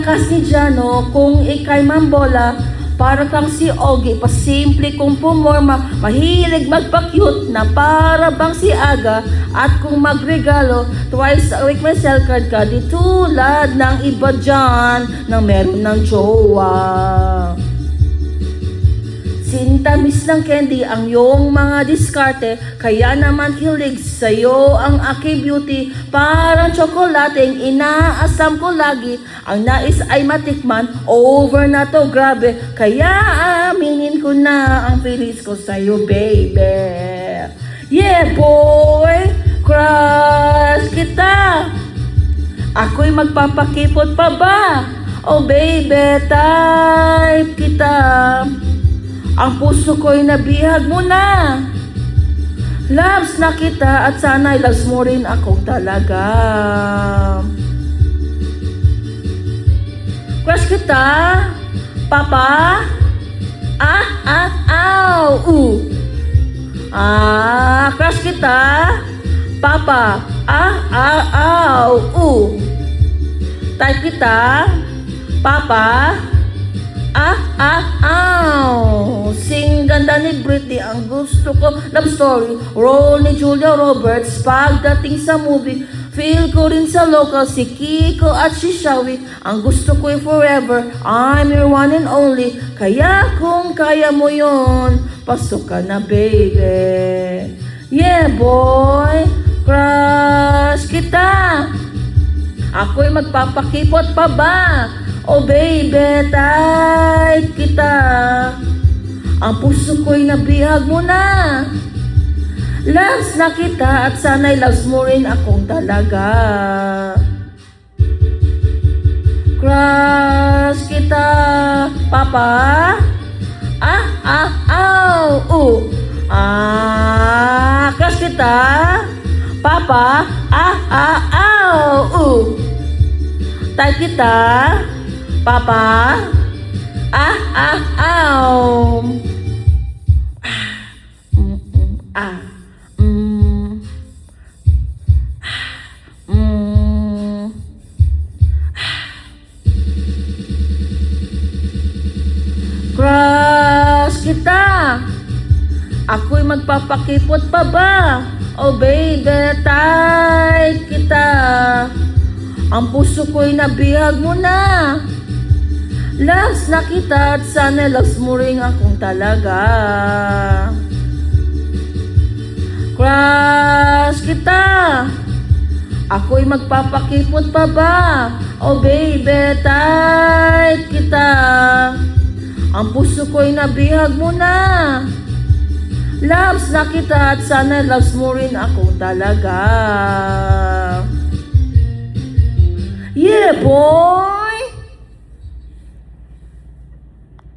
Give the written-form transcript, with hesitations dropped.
lakas ni Jano kung ikay mambola. Para kang si Ogie, pasimple kung pumorma, mahilig magpa-cute na para bang si Aga. At kung magregalo, twice a week may sell card ka, di tulad ng iba dyan na meron ng jowa. Sintamis ng candy ang iyong mga diskarte, kaya naman hilig sa'yo ang aking beauty. Parang tsokolating inaasam ko lagi, ang nais ay matikman, over na to grabe. Kaya aminin ko na ang feelings ko sa'yo, baby. Yeah boy, crush kita. Ako'y magpapakipot pa ba? Oh baby, type kita. Ang puso ko'y nabihag mo na. Loves na kita at sana'y loves mo rin ako talaga. Crush kita, papa. Crush kita, papa. Type kita, papa. Sing ganda ni Britney ang gusto ko. Love story, role ni Julia Roberts. Pagdating sa movie, feel ko rin sa local si Kiko at si Shawi. Ang gusto ko ay forever, I'm your one and only. Kaya kung kaya mo yun, pasok ka na baby. Yeah boy, crush kita. Ako'y magpapakipot pa ba? Oh baby, type kita. Ang puso ko'y nabihag mo na. Loves na kita at sana'y loves mo rin akong talaga. Crush kita, papa. Crush kita, papa. Type kita, papa. Crush kita. Ako'y magpapakipot pa ba? Oh baby, type kita. Ang puso ko'y nabihag mo na. Loves na kita at sana loves mo rin akong talaga. Crush kita. Ako'y magpapakipot pa ba? Oh baby, type kita. Ang puso ko'y nabihag mo na. Loves na kita at sana loves mo rin akong talaga. Yeah boy!